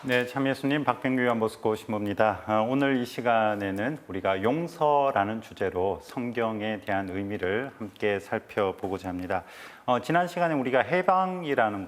네, 참 예수님 박병규 요한보스코 신부입니다. 오늘 이 시간에는 우리가 용서라는 주제로 성경에 대한 의미를 함께 살펴보고자 합니다. 지난 시간에 우리가 해방이라는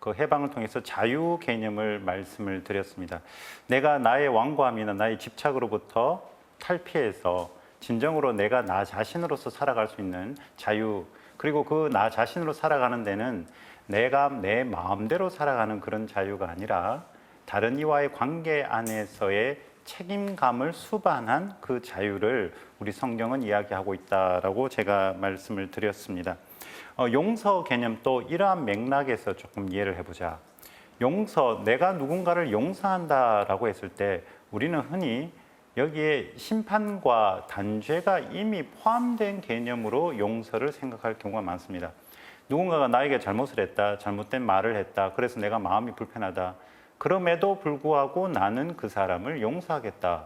그 해방을 통해서 자유 개념을 말씀을 드렸습니다. 내가 나의 완고함이나 나의 집착으로부터 탈피해서 진정으로 내가 나 자신으로서 살아갈 수 있는 자유, 그리고 그 나 자신으로 살아가는 데는 내가 내 마음대로 살아가는 그런 자유가 아니라 다른 이와의 관계 안에서의 책임감을 수반한 그 자유를 우리 성경은 이야기하고 있다라고 제가 말씀을 드렸습니다. 용서 개념 또 이러한 맥락에서 조금 이해를 해보자. 용서, 내가 누군가를 용서한다라고 했을 때 우리는 흔히 여기에 심판과 단죄가 이미 포함된 개념으로 용서를 생각할 경우가 많습니다. 누군가가 나에게 잘못을 했다, 잘못된 말을 했다, 그래서 내가 마음이 불편하다. 그럼에도 불구하고 나는 그 사람을 용서하겠다.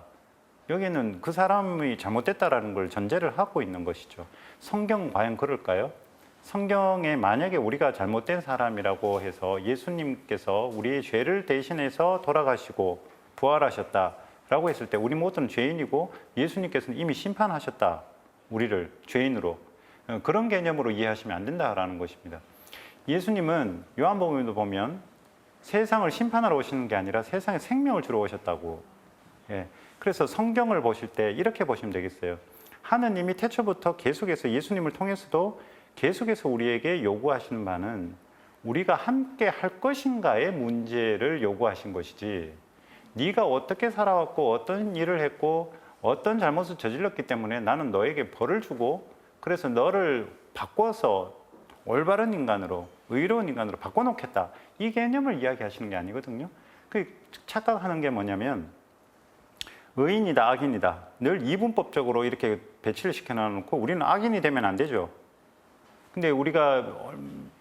여기는 그 사람이 잘못됐다라는 걸 전제를 하고 있는 것이죠. 성경 과연 그럴까요? 성경에 만약에 우리가 잘못된 사람이라고 해서 예수님께서 우리의 죄를 대신해서 돌아가시고 부활하셨다라고 했을 때 우리 모두는 죄인이고 예수님께서는 이미 심판하셨다. 우리를 죄인으로. 그런 개념으로 이해하시면 안 된다라는 것입니다. 예수님은 요한복음에도 보면 세상을 심판하러 오시는 게 아니라 세상에 생명을 주러 오셨다고. 그래서 성경을 보실 때 이렇게 보시면 되겠어요. 하느님이 태초부터 계속해서 예수님을 통해서도 계속해서 우리에게 요구하시는 바는 우리가 함께 할 것인가의 문제를 요구하신 것이지, 네가 어떻게 살아왔고 어떤 일을 했고 어떤 잘못을 저질렀기 때문에 나는 너에게 벌을 주고 그래서 너를 바꿔서 올바른 인간으로, 의로운 인간으로 바꿔놓겠다. 이 개념을 이야기하시는 게 아니거든요. 그 착각하는 게 뭐냐면 의인이다, 악인이다. 늘 이분법적으로 이렇게 배치를 시켜놓고 우리는 악인이 되면 안 되죠. 근데 우리가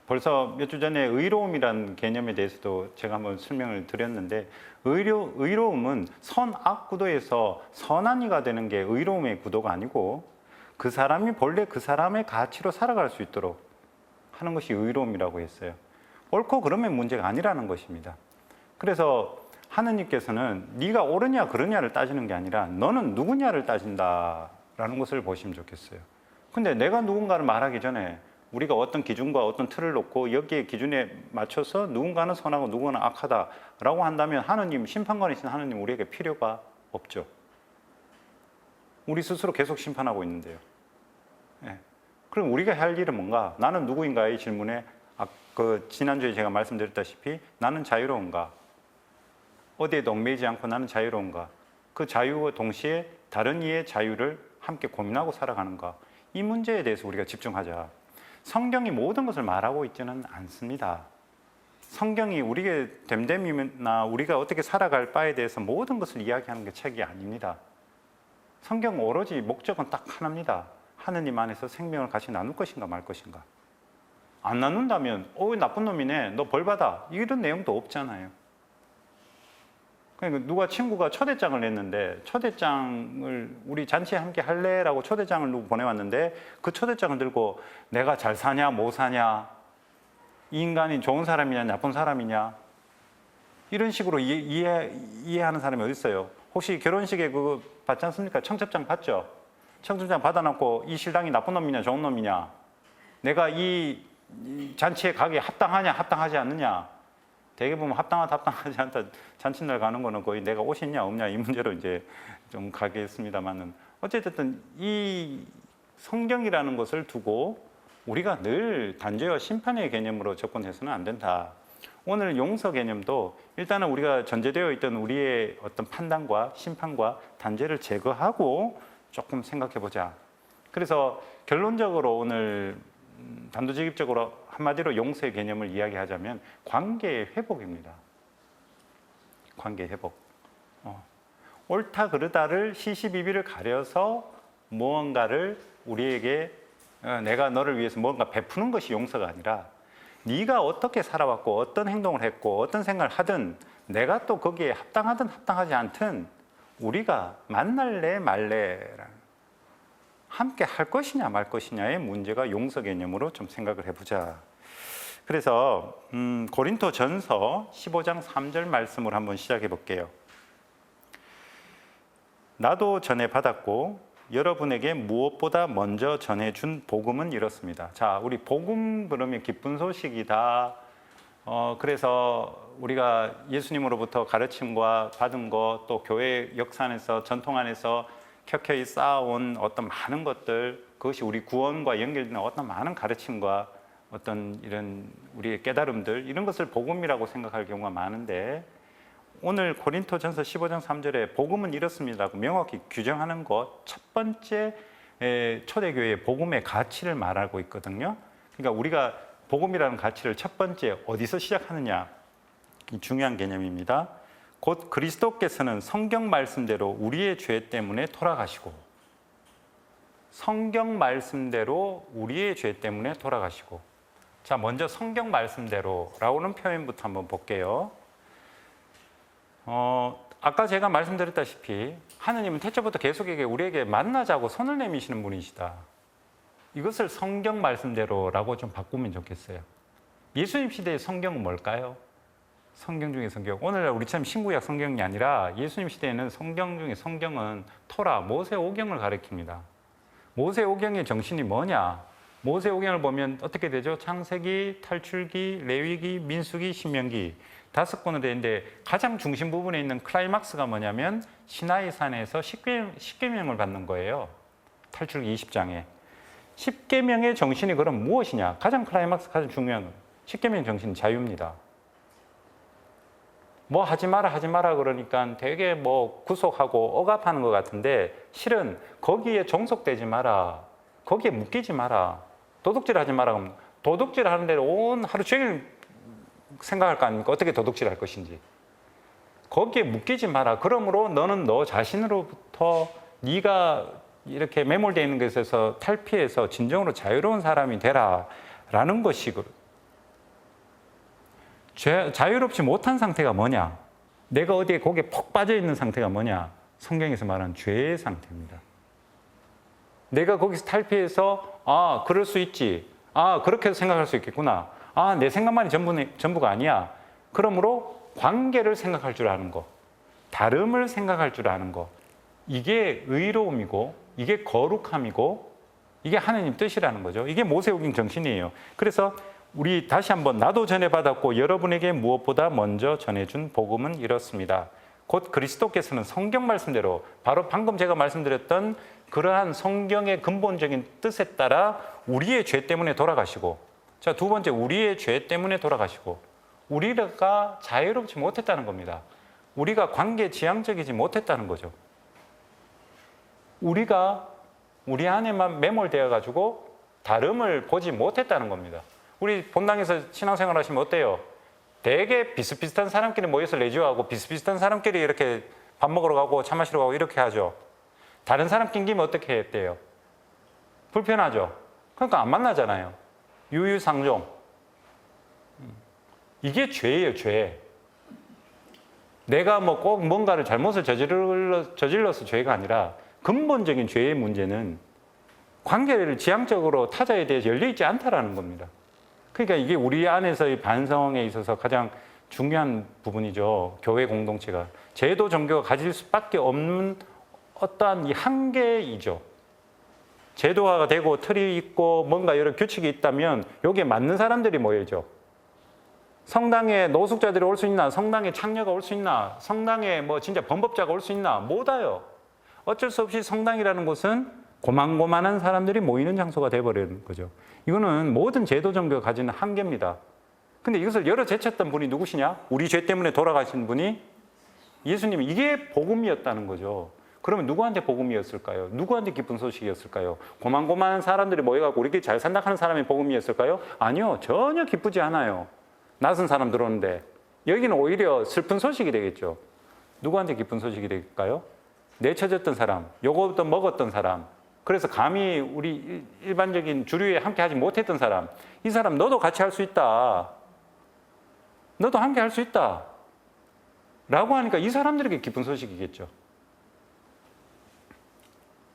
벌써 몇 주 전에 의로움이라는 개념에 대해서도 제가 한번 설명을 드렸는데 의로움은 선악 구도에서 선한 이가 되는 게 의로움의 구도가 아니고 그 사람이 본래 그 사람의 가치로 살아갈 수 있도록 하는 것이 의로움이라고 했어요. 옳고 그름의 문제가 아니라는 것입니다. 그래서 하느님께서는 네가 옳으냐 그르냐를 따지는 게 아니라 너는 누구냐를 따진다라는 것을 보시면 좋겠어요. 근데 내가 누군가를 말하기 전에 우리가 어떤 기준과 어떤 틀을 놓고 여기에 기준에 맞춰서 누군가는 선하고 누군가는 악하다라고 한다면 하느님, 심판관이신 하느님 우리에게 필요가 없죠. 우리 스스로 계속 심판하고 있는데요. 그럼 우리가 할 일은 뭔가? 나는 누구인가의 질문에 지난주에 제가 말씀드렸다시피 나는 자유로운가? 어디에도 얽매이지 않고 나는 자유로운가? 그 자유와 동시에 다른 이의 자유를 함께 고민하고 살아가는가? 이 문제에 대해서 우리가 집중하자. 성경이 모든 것을 말하고 있지는 않습니다. 성경이 우리의 됨됨이나 우리가 어떻게 살아갈 바에 대해서 모든 것을 이야기하는 게 책이 아닙니다. 성경 오로지 목적은 딱 하나입니다. 하느님 안에서 생명을 같이 나눌 것인가 말 것인가. 안 나눈다면 나쁜 놈이네, 너 벌 받아, 이런 내용도 없잖아요. 그러니까 누가 친구가 초대장을 냈는데 초대장을 우리 잔치에 함께 할래라고 초대장을 누구 보내왔는데 그 초대장을 들고 내가 잘 사냐 못 사냐, 이 인간이 좋은 사람이냐 나쁜 사람이냐 이런 식으로 이해하는 사람이 어디 있어요? 혹시 결혼식에 그거 받지 않습니까? 청첩장 받죠? 청첩장 받아놓고 이 신랑이 나쁜 놈이냐 좋은 놈이냐, 내가 이 잔치에 가기에 합당하냐 합당하지 않느냐, 대개 보면 합당하지 않다 잔칫날 가는 거는 거의 내가 옷이 있냐 없냐 이 문제로 이제 좀 가겠습니다만은, 어쨌든 이 성경이라는 것을 두고 우리가 늘 단죄와 심판의 개념으로 접근해서는 안 된다. 오늘 용서 개념도 일단은 우리가 전제되어 있던 우리의 어떤 판단과 심판과 단죄를 제거하고 조금 생각해 보자. 그래서 결론적으로 오늘 단도직입적으로 한마디로 용서의 개념을 이야기하자면 관계의 회복입니다. 관계 회복. 옳다 그르다를 시시비비를 가려서 무언가를 우리에게 내가 너를 위해서 뭔가 베푸는 것이 용서가 아니라 네가 어떻게 살아왔고 어떤 행동을 했고 어떤 생각을 하든 내가 또 거기에 합당하든 합당하지 않든 우리가 만날래 말래라는, 함께 할 것이냐 말 것이냐의 문제가 용서 개념으로 좀 생각을 해보자. 그래서 고린토전서 15장 3절 말씀을 한번 시작해 볼게요. 나도 전해 받았고 여러분에게 무엇보다 먼저 전해준 복음은 이렇습니다. 자, 우리 복음 그러면 기쁜 소식이다. 그래서 우리가 예수님으로부터 가르침과 받은 것, 또 교회 역사 안에서 전통 안에서 켜켜이 쌓아온 어떤 많은 것들, 그것이 우리 구원과 연결되는 어떤 많은 가르침과 어떤 이런 우리의 깨달음들, 이런 것을 복음이라고 생각할 경우가 많은데, 오늘 고린토전서 15장 3절에 복음은 이렇습니다라고 명확히 규정하는 것, 첫 번째 초대교회의 복음의 가치를 말하고 있거든요. 그러니까 우리가 복음이라는 가치를 첫 번째 어디서 시작하느냐, 이 중요한 개념입니다. 곧 그리스도께서는 성경 말씀대로 우리의 죄 때문에 돌아가시고, 성경 말씀대로 우리의 죄 때문에 돌아가시고. 자, 먼저 성경 말씀대로라고는 표현부터 한번 볼게요. 아까 제가 말씀드렸다시피 하느님은 태초부터 계속에게 우리에게 만나자고 손을 내미시는 분이시다. 이것을 성경 말씀대로라고 좀 바꾸면 좋겠어요. 예수님 시대의 성경은 뭘까요? 성경 중에 성경. 오늘날 우리처럼 신구약 성경이 아니라 예수님 시대에는 성경 중에 성경은 토라, 모세오경을 가리킵니다. 모세오경의 정신이 뭐냐? 모세오경을 보면 어떻게 되죠? 창세기, 탈출기, 레위기, 민수기, 신명기 5권으로 되는데 가장 중심 부분에 있는 클라이막스가 뭐냐면 시나이산에서 10계명을 받는 거예요. 탈출기 20장에. 10계명의 정신이 그럼 무엇이냐? 가장 클라이막스, 가장 중요한 거. 10계명의 정신은 자유입니다. 뭐 하지 마라 그러니까 되게 뭐 구속하고 억압하는 것 같은데, 실은 거기에 종속되지 마라, 거기에 묶이지 마라, 도둑질 하지 마라. 그러면 도둑질 하는 대로 온 하루 종일 생각할 거 아닙니까? 어떻게 도둑질 할 것인지. 거기에 묶이지 마라. 그러므로 너는 너 자신으로부터 네가 이렇게 매몰되어 있는 것에서 탈피해서 진정으로 자유로운 사람이 되라 라는 것이, 자유롭지 못한 상태가 뭐냐? 내가 어디에 거기에 푹 빠져 있는 상태가 뭐냐? 성경에서 말하는 죄의 상태입니다. 내가 거기서 탈피해서 그럴 수 있지, 그렇게 생각할 수 있겠구나, 내 생각만이 전부가 아니야. 그러므로 관계를 생각할 줄 아는 것, 다름을 생각할 줄 아는 것, 이게 의로움이고 이게 거룩함이고 이게 하느님 뜻이라는 거죠. 이게 모세오경 정신이에요. 그래서 우리 다시 한번, 나도 전해받았고 여러분에게 무엇보다 먼저 전해준 복음은 이렇습니다. 곧 그리스도께서는 성경 말씀대로, 바로 방금 제가 말씀드렸던 그러한 성경의 근본적인 뜻에 따라 우리의 죄 때문에 돌아가시고, 자, 두 번째, 우리의 죄 때문에 돌아가시고, 우리가 자유롭지 못했다는 겁니다. 우리가 관계 지향적이지 못했다는 거죠. 우리가 우리 안에만 매몰되어 가지고 다름을 보지 못했다는 겁니다. 우리 본당에서 신앙생활 하시면 어때요? 되게 비슷비슷한 사람끼리 모여서 레지오하고 비슷비슷한 사람끼리 이렇게 밥 먹으러 가고 차 마시러 가고 이렇게 하죠. 다른 사람 낑기면 어떻게 했대요? 불편하죠. 그러니까 안 만나잖아요. 유유상종. 이게 죄예요, 죄. 내가 뭐 꼭 뭔가를 잘못을 저질러서 죄가 아니라, 근본적인 죄의 문제는 관계를 지향적으로 타자에 대해서 열려있지 않다라는 겁니다. 그러니까 이게 우리 안에서의 반성에 있어서 가장 중요한 부분이죠. 교회 공동체가. 제도 종교가 가질 수밖에 없는 어떠한 이 한계이죠. 제도화가 되고 틀이 있고 뭔가 여러 규칙이 있다면 여기에 맞는 사람들이 모여죠. 성당에 노숙자들이 올 수 있나? 성당에 창녀가 올 수 있나? 성당에 뭐 진짜 범법자가 올 수 있나? 못 와요. 어쩔 수 없이 성당이라는 곳은 고만고만한 사람들이 모이는 장소가 되어버리는 거죠. 이거는 모든 제도 종교가 가지는 한계입니다. 근데 이것을 열어 제쳤던 분이 누구시냐? 우리 죄 때문에 돌아가신 분이 예수님이, 이게 복음이었다는 거죠. 그러면 누구한테 복음이었을까요? 누구한테 기쁜 소식이었을까요? 고만고만한 사람들이 모여갖고 우리끼리 잘 산다 하는 사람이 복음이었을까요? 아니요, 전혀 기쁘지 않아요. 낯선 사람 들어오는데. 여기는 오히려 슬픈 소식이 되겠죠. 누구한테 기쁜 소식이 될까요? 내쳐졌던 사람, 요거부터 먹었던 사람, 그래서 감히 우리 일반적인 주류에 함께 하지 못했던 사람, 이 사람 너도 같이 할 수 있다, 너도 함께 할 수 있다 라고 하니까 이 사람들에게 기쁜 소식이겠죠.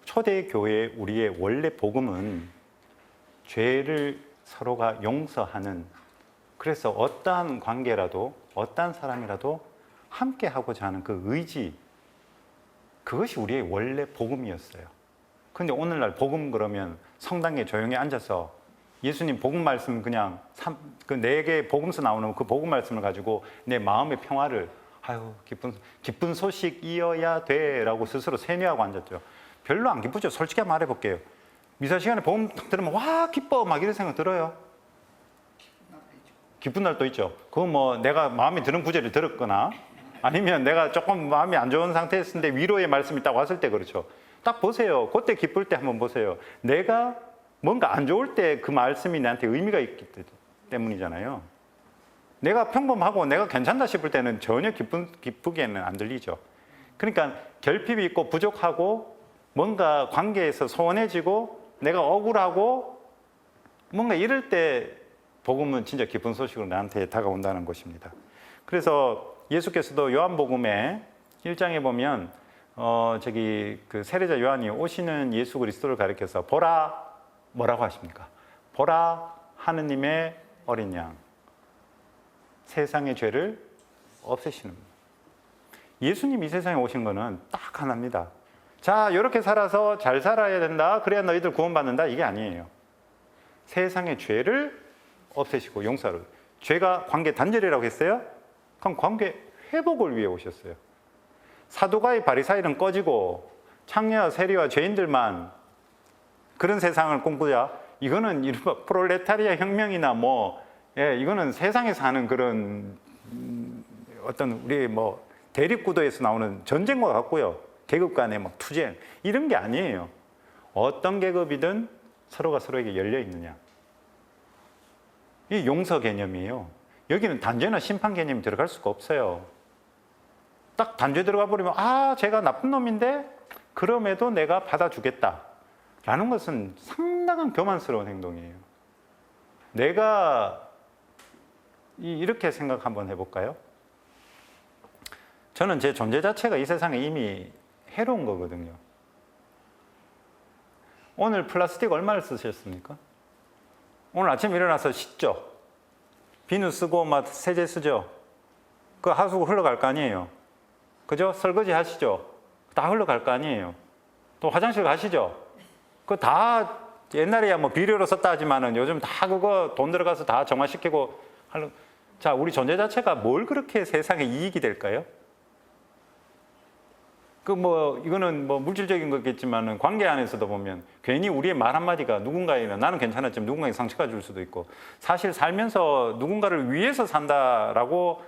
초대교회 우리의 원래 복음은 죄를 서로가 용서하는 그래서 어떠한 관계라도 어떠한 사람이라도 함께 하고자 하는 그 의지, 그것이 우리의 원래 복음이었어요. 근데 오늘날 복음 그러면 성당에 조용히 앉아서 예수님 복음 말씀 그냥 그 4개 복음서 나오는 그 복음 말씀을 가지고 내 마음의 평화를 기쁜 소식이어야 돼라고 스스로 세뇌하고 앉았죠. 별로 안 기쁘죠. 솔직히 말해볼게요. 미사 시간에 복음 들으면 와 기뻐 막 이런 생각 들어요. 기쁜 날도 있죠. 그거 뭐 내가 마음에 드는 구절을 들었거나 아니면 내가 조금 마음이 안 좋은 상태였을 때 위로의 말씀이 딱 왔을 때 그렇죠. 딱 보세요. 그때 기쁠 때 한번 보세요. 내가 뭔가 안 좋을 때 그 말씀이 나한테 의미가 있기 때문이잖아요. 내가 평범하고 내가 괜찮다 싶을 때는 전혀 기쁘게는 안 들리죠. 그러니까 결핍이 있고 부족하고 뭔가 관계에서 소원해지고 내가 억울하고 뭔가 이럴 때 복음은 진짜 기쁜 소식으로 나한테 다가온다는 것입니다. 그래서 예수께서도 요한복음에 1장에 보면 그 세례자 요한이 오시는 예수 그리스도를 가리켜서 보라 뭐라고 하십니까? 보라 하느님의 어린 양, 세상의 죄를 없애시는 분. 예수님이 이 세상에 오신 거는 딱 하나입니다. 자, 이렇게 살아서 잘 살아야 된다. 그래야 너희들 구원받는다. 이게 아니에요. 세상의 죄를 없애시고 용서를. 죄가 관계 단절이라고 했어요? 그럼 관계 회복을 위해 오셨어요. 사도가의 바리사이는 꺼지고 창녀와 세리와 죄인들만 그런 세상을 꿈꾸자. 이거는 이른바 프롤레타리아 혁명이나 이거는 세상에 사는 그런 어떤 우리 대립구도에서 나오는 전쟁과 같고요. 계급 간의 투쟁 이런 게 아니에요. 어떤 계급이든 서로가 서로에게 열려 있느냐. 이게 용서 개념이에요. 여기는 단죄나 심판 개념이 들어갈 수가 없어요. 딱 단죄 들어가 버리면 제가 나쁜 놈인데 그럼에도 내가 받아주겠다 라는 것은 상당한 교만스러운 행동이에요. 내가 이렇게 생각 한번 해볼까요? 저는 제 존재 자체가 이 세상에 이미 해로운 거거든요. 오늘 플라스틱 얼마를 쓰셨습니까? 오늘 아침에 일어나서 씻죠? 비누 쓰고 세제 쓰죠? 그 하수구 흘러갈 거 아니에요? 그죠? 설거지 하시죠? 다 흘러갈 거 아니에요? 또 화장실 가시죠? 그거 다 옛날에야 비료로 썼다 하지만은 요즘 다 그거 돈 들어가서 다 정화시키고 자, 우리 존재 자체가 뭘 그렇게 세상에 이익이 될까요? 이거는 물질적인 거겠지만은 관계 안에서도 보면 괜히 우리의 말 한마디가 누군가에는 나는 괜찮았지만 누군가에게 상처가 줄 수도 있고 사실 살면서 누군가를 위해서 산다라고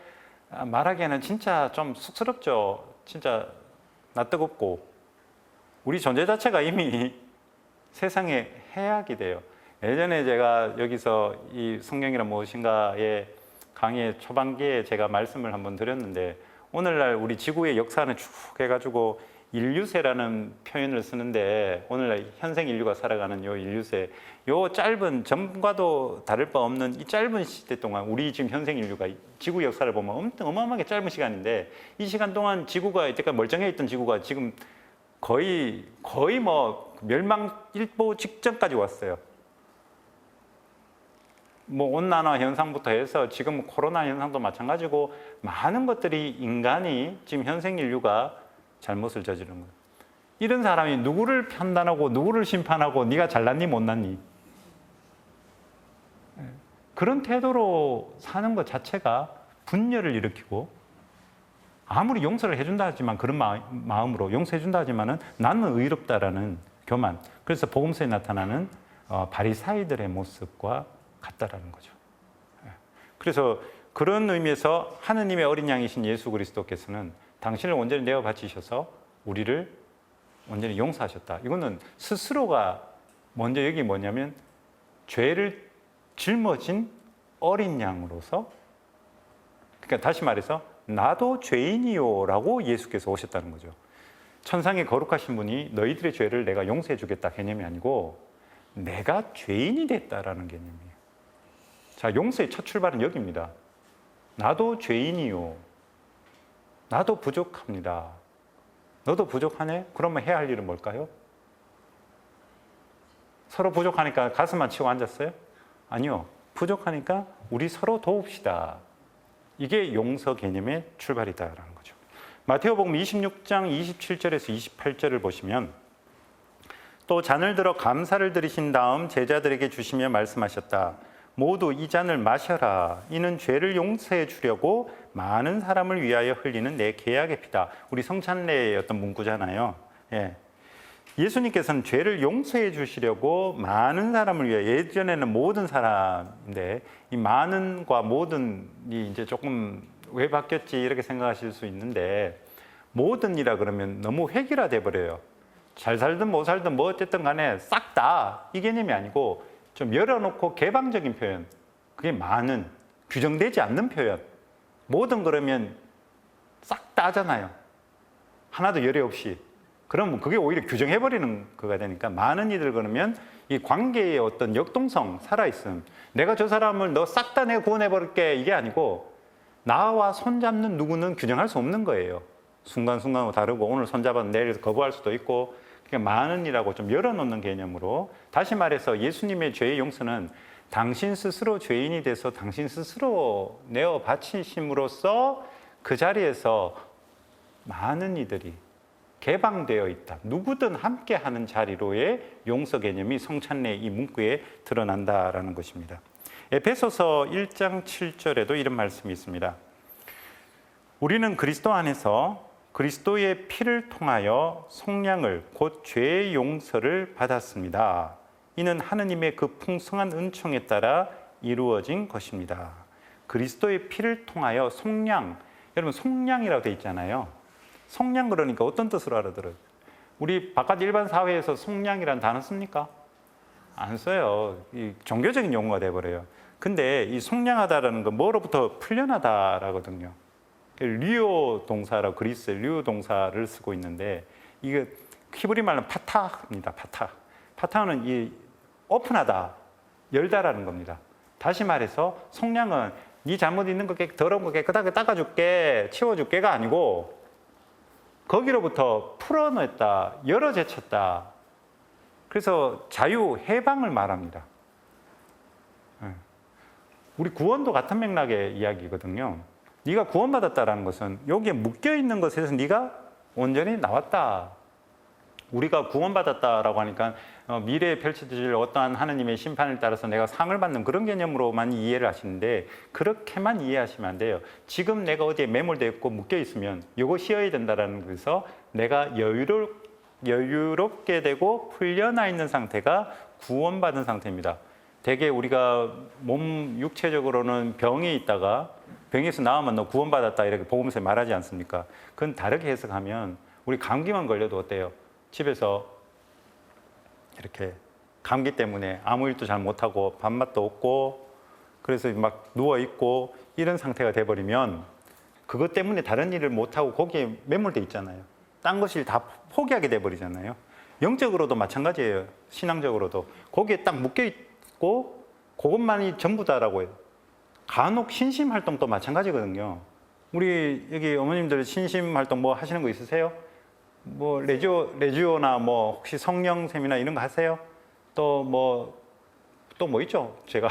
말하기에는 진짜 좀 쑥스럽죠. 진짜 낯뜨겁고 우리 존재 자체가 이미 세상에 해악이 돼요. 예전에 제가 여기서 이 성경이란 무엇인가의 강의 초반기에 제가 말씀을 한번 드렸는데 오늘날 우리 지구의 역사는 쭉 해가지고 인류세라는 표현을 쓰는데 오늘날 현생 인류가 살아가는 요 인류세, 요 짧은 전과도 다를 바 없는 이 짧은 시대 동안 우리 지금 현생 인류가 지구 역사를 보면 어마어마하게 짧은 시간인데 이 시간 동안 지구가 이때까지 멀쩡해 있던 지구가 지금 거의 멸망일보 직전까지 왔어요. 온난화 현상부터 해서 지금 코로나 현상도 마찬가지고 많은 것들이 인간이 지금 현생 인류가 잘못을 저지른 거예요. 이런 사람이 누구를 판단하고 누구를 심판하고 네가 잘났니 못났니 그런 태도로 사는 것 자체가 분열을 일으키고 아무리 용서를 해준다 하지만 그런 마음으로 용서해준다 하지만은 나는 의롭다라는 교만. 그래서 복음서에 나타나는 바리사이들의 모습과 같다라는 거죠. 그래서 그런 의미에서 하느님의 어린 양이신 예수 그리스도께서는 당신을 온전히 내어 바치셔서 우리를 온전히 용서하셨다. 이거는 스스로가 먼저 여기 뭐냐면 죄를 짊어진 어린 양으로서 그러니까 다시 말해서 나도 죄인이요라고 예수께서 오셨다는 거죠. 천상의 거룩하신 분이 너희들의 죄를 내가 용서해 주겠다 개념이 아니고 내가 죄인이 됐다라는 개념이에요. 자, 용서의 첫 출발은 여기입니다. 나도 죄인이요. 나도 부족합니다. 너도 부족하네? 그러면 해야 할 일은 뭘까요? 서로 부족하니까 가슴만 치고 앉았어요? 아니요. 부족하니까 우리 서로 도웁시다. 이게 용서 개념의 출발이다라는 거죠. 마태복음 26장 27절에서 28절을 보시면 또 잔을 들어 감사를 드리신 다음 제자들에게 주시며 말씀하셨다. 모두 이 잔을 마셔라. 이는 죄를 용서해 주려고 많은 사람을 위하여 흘리는 내 계약의 피다. 우리 성찬례의 어떤 문구잖아요. 예. 예수님께서는 죄를 용서해 주시려고 많은 사람을 위해, 예전에는 모든 사람인데 이 많은과 모든이 이제 조금 왜 바뀌었지 이렇게 생각하실 수 있는데, 모든이라 그러면 너무 획일화돼 버려요. 잘 살든 못 살든 뭐 어쨌든 간에 싹 다 이 개념이 아니고 좀 열어놓고 개방적인 표현, 그게 많은, 규정되지 않는 표현. 모든 그러면 싹 다잖아요. 하나도 열애 없이. 그러면 그게 오히려 규정해버리는 거가 되니까, 많은 이들 그러면 이 관계의 어떤 역동성, 살아있음. 내가 저 사람을 너 싹 다 내가 구원해버릴게, 이게 아니고 나와 손잡는 누구는 규정할 수 없는 거예요. 순간순간으로 다르고, 오늘 손잡았는데 내일 거부할 수도 있고. 그러니까 많은이라고 좀 열어놓는 개념으로, 다시 말해서 예수님의 죄의 용서는 당신 스스로 죄인이 돼서 당신 스스로 내어 바치심으로써 그 자리에서 많은 이들이 개방되어 있다. 누구든 함께 하는 자리로의 용서 개념이 성찬례 이 문구에 드러난다라는 것입니다. 에베소서 1장 7절에도 이런 말씀이 있습니다. 우리는 그리스도 안에서 그리스도의 피를 통하여 속량을 곧 죄의 용서를 받았습니다. 이는 하느님의 그 풍성한 은총에 따라 이루어진 것입니다. 그리스도의 피를 통하여 속량. 여러분, 속량이라고 돼 있잖아요. 속량 그러니까 어떤 뜻으로 알아들어요? 우리 바깥 일반 사회에서 속량이라는 단어 씁니까? 안 써요. 이 종교적인 용어가 돼버려요. 근데 이 속량하다라는 건 뭐로부터 풀려나다라거든요. 리오 동사라고, 그리스 리오 동사를 쓰고 있는데, 이게 히브리 말로 파타입니다. 파타는 이 오픈하다, 열다라는 겁니다. 다시 말해서 속량은 네 잘못 있는 거 더러운 거 깨끗하게 닦아줄게, 치워줄게가 아니고 거기로부터 풀어냈다, 열어 제쳤다. 그래서 자유, 해방을 말합니다. 우리 구원도 같은 맥락의 이야기거든요. 네가 구원받았다라는 것은 여기에 묶여있는 것에서 네가 온전히 나왔다. 우리가 구원받았다라고 하니까 미래에 펼쳐질 어떠한 하느님의 심판을 따라서 내가 상을 받는 그런 개념으로만 이해를 하시는데, 그렇게만 이해하시면 안 돼요. 지금 내가 어디에 매몰되어 있고 묶여 있으면 이거 쉬어야 된다라는 것에서 내가 여유롭게 되고 풀려나 있는 상태가 구원받은 상태입니다. 대개 우리가 몸 육체적으로는 병이 있다가 병에서 나오면 너 구원받았다 이렇게 복음서에 말하지 않습니까? 그건 다르게 해석하면 우리 감기만 걸려도 어때요? 집에서 이렇게 감기 때문에 아무 일도 잘 못하고 밥맛도 없고 그래서 막 누워있고 이런 상태가 돼버리면 그것 때문에 다른 일을 못하고 거기에 매몰돼 있잖아요. 딴 것을 다 포기하게 돼버리잖아요. 영적으로도 마찬가지예요. 신앙적으로도 거기에 딱 묶여있고 그것만이 전부다라고 해요. 간혹 신심 활동도 마찬가지거든요. 우리 여기 어머님들 신심 활동 뭐 하시는 거 있으세요? 뭐 레지오나 뭐 혹시 성령 세미나 이런 거 하세요? 또 뭐 있죠? 제가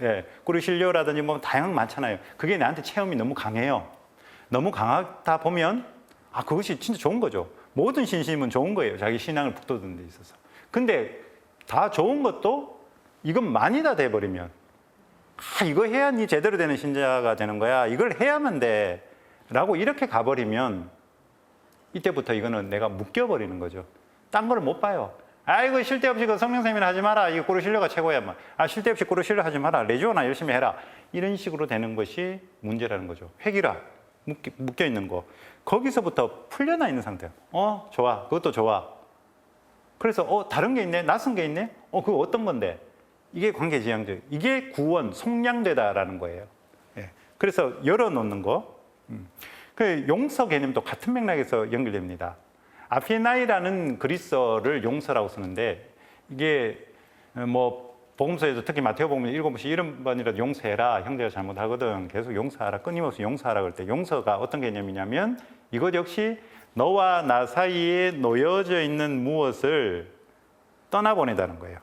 예, 꾸르실료라든지 뭐 다양한 많잖아요. 그게 나한테 체험이 너무 강해요. 너무 강하다 보면 그것이 진짜 좋은 거죠. 모든 신심은 좋은 거예요. 자기 신앙을 북돋는 데 있어서. 근데 다 좋은 것도 이건 많이 다 돼버리면 이거 해야 니 제대로 되는 신자가 되는 거야. 이걸 해야만 돼. 라고 이렇게 가버리면 이때부터 이거는 내가 묶여버리는 거죠. 딴 거를 못 봐요. 이거 쉴 데 없이 그 성령 세미나 하지 마라. 이거 꾸르실료가 최고야. 쉴 데 없이 꾸르실료 하지 마라. 레지오나 열심히 해라. 이런 식으로 되는 것이 문제라는 거죠. 획일화, 묶여 있는 거. 거기서부터 풀려나 있는 상태야. 좋아. 그것도 좋아. 그래서 다른 게 있네. 낯선 게 있네. 그거 어떤 건데? 이게 관계지향적. 이게 구원, 속량되다라는 거예요. 예. 그래서 열어놓는 거. 그 용서 개념도 같은 맥락에서 연결됩니다. 아피나이라는 그리스어를 용서라고 쓰는데, 이게 뭐 복음서에도 특히 마태복음 7번씩 이런 번이라도 용서해라. 형제가 잘못하거든. 계속 용서하라. 끊임없이 용서하라 그럴 때, 용서가 어떤 개념이냐면 이것 역시 너와 나 사이에 놓여져 있는 무엇을 떠나보내다는 거예요.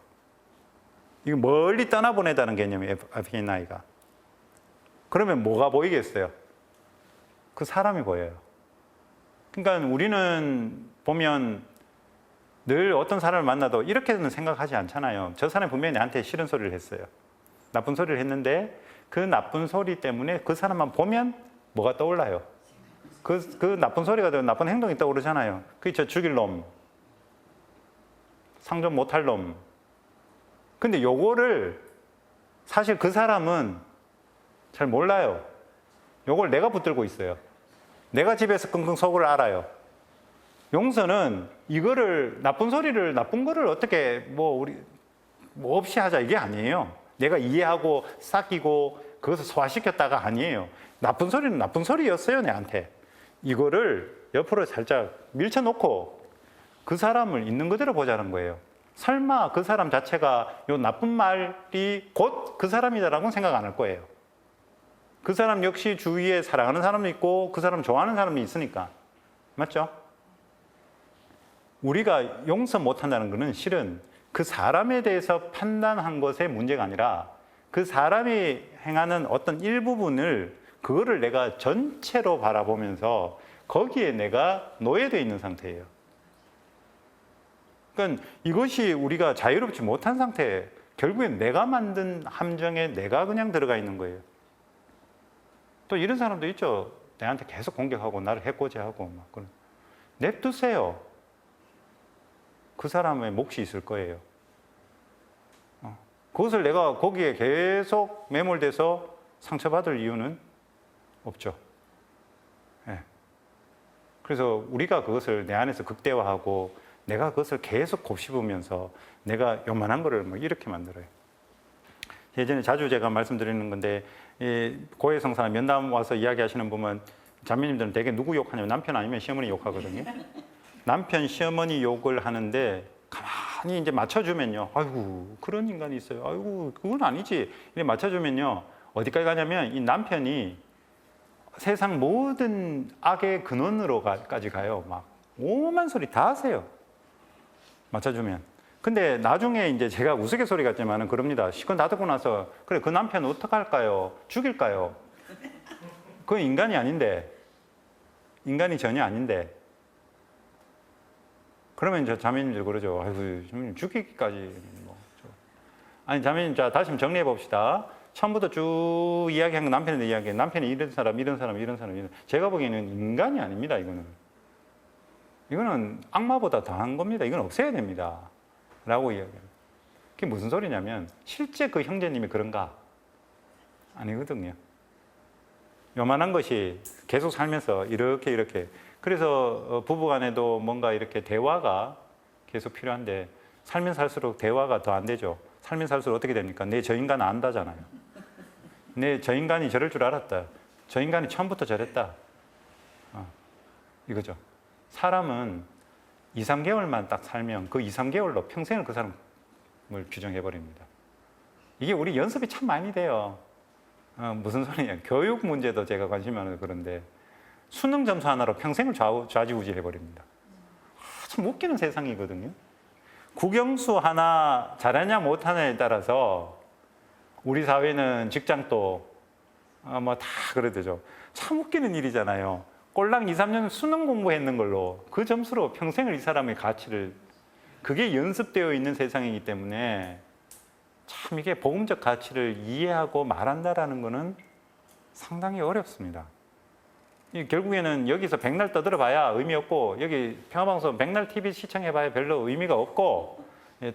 이거 멀리 떠나보내다는 개념이에요, FNI가. 그러면 뭐가 보이겠어요? 그 사람이 보여요. 그러니까 우리는 보면 늘 어떤 사람을 만나도 이렇게는 생각하지 않잖아요. 저 사람이 분명히 나한테 싫은 소리를 했어요. 나쁜 소리를 했는데 그 나쁜 소리 때문에 그 사람만 보면 뭐가 떠올라요? 그 나쁜 소리가 되면 나쁜 행동이 떠오르잖아요. 그게 저 죽일 놈, 상종 못할 놈. 근데 요거를 사실 그 사람은 잘 몰라요. 요걸 내가 붙들고 있어요. 내가 집에서 끙끙 속을 알아요. 용서는 이거를 나쁜 소리를 나쁜 거를 어떻게 우리 없이 하자 이게 아니에요. 내가 이해하고 삭히고 그것을 소화시켰다가 아니에요. 나쁜 소리는 나쁜 소리였어요, 내한테. 이거를 옆으로 살짝 밀쳐놓고 그 사람을 있는 그대로 보자는 거예요. 설마 그 사람 자체가 요 나쁜 말이 곧 그 사람이다라고는 생각 안 할 거예요. 그 사람 역시 주위에 사랑하는 사람도 있고 그 사람 좋아하는 사람이 있으니까. 맞죠? 우리가 용서 못한다는 것은 실은 그 사람에 대해서 판단한 것의 문제가 아니라 그 사람이 행하는 어떤 일부분을 그거를 내가 전체로 바라보면서 거기에 내가 노예되어 있는 상태예요. 그러니까 이것이 우리가 자유롭지 못한 상태예요. 결국엔 내가 만든 함정에 내가 그냥 들어가 있는 거예요. 또 이런 사람도 있죠. 내한테 계속 공격하고 나를 해코지하고 막 그런. 냅두세요. 그 사람의 몫이 있을 거예요. 그것을 내가 거기에 계속 매몰돼서 상처받을 이유는 없죠. 네. 그래서 우리가 그것을 내 안에서 극대화하고 내가 그것을 계속 곱씹으면서 내가 요만한 거를 뭐 이렇게 만들어요. 예전에 자주 제가 말씀드리는 건데 고해성사나 면담 와서 이야기하시는 분은 자매님들은 대개 누구 욕하냐면 남편 아니면 시어머니 욕하거든요. 남편 시어머니 욕을 하는데 가만히 이제 맞춰주면요. 아이고 그런 인간이 있어요. 아이고 그건 아니지. 이렇게 맞춰주면요. 어디까지 가냐면 이 남편이 세상 모든 악의 근원으로까지 가요. 막 오만 소리 다 하세요. 맞춰주면. 근데 나중에 이제 제가 우스갯소리 같지만은 그럽니다. 시건 다 듣고 나서 그래 그 남편 어떡할까요? 죽일까요? 그건 인간이 아닌데, 인간이 전혀 아닌데. 그러면 저 자매님들 그러죠. 아이고 죽이기까지 뭐. 아니 자매님 자 다시 한번 정리해 봅시다. 처음부터 쭉 이야기한 건 남편에 대한 이야기. 남편이 이런 사람, 이런 사람, 이런 사람, 이런. 제가 보기에는 인간이 아닙니다. 이거는 악마보다 더한 겁니다. 이건 없애야 됩니다. 라고 이야기해요. 그게 무슨 소리냐면 실제 그 형제님이 그런가? 아니거든요. 요만한 것이 계속 살면서 이렇게 그래서 부부간에도 뭔가 이렇게 대화가 계속 필요한데 살면 살수록 대화가 더 안 되죠. 살면 살수록 어떻게 됩니까? 내 저 인간 안다잖아요. 내 저 인간이 저럴 줄 알았다. 저 인간이 처음부터 저랬다. 이거죠. 사람은 2, 3개월만 딱 살면 그 2, 3개월로 평생을 그 사람을 규정해 버립니다. 이게 우리 연습이 참 많이 돼요. 무슨 소리냐. 교육 문제도 제가 관심이 많아서 그런데 수능 점수 하나로 평생을 좌지우지해 버립니다. 참 웃기는 세상이거든요. 국영수 하나 잘하냐 못하냐에 따라서 우리 사회는 직장도 뭐 다 그러대죠. 참 웃기는 일이잖아요. 꼴랑 2, 3년 수능 공부했는 걸로 그 점수로 평생을 이 사람의 가치를 그게 연습되어 있는 세상이기 때문에 참 이게 복음적 가치를 이해하고 말한다라는 것은 상당히 어렵습니다. 결국에는 여기서 백날 떠들어봐야 의미 없고 여기 평화방송 백날 TV 시청해봐야 별로 의미가 없고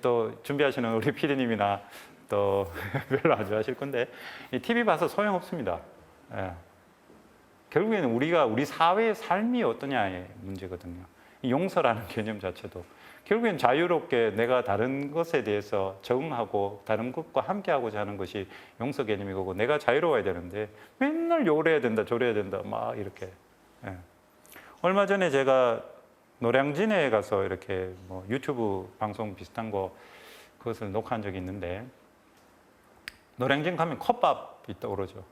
또 준비하시는 우리 PD님이나 또 별로 안 좋아하실 건데 TV 봐서 소용없습니다. 예. 결국에는 우리 사회의 삶이 어떠냐의 문제거든요. 용서라는 개념 자체도 결국엔 자유롭게 내가 다른 것에 대해서 적응하고 다른 것과 함께하고자 하는 것이 용서 개념이고 내가 자유로워야 되는데 맨날 욕을 해야 된다 저래야 된다 막 이렇게. 예. 얼마 전에 제가 노량진에 가서 이렇게 뭐 유튜브 방송 비슷한 거 그것을 녹화한 적이 있는데 노량진 가면 컵밥이 떠오르죠.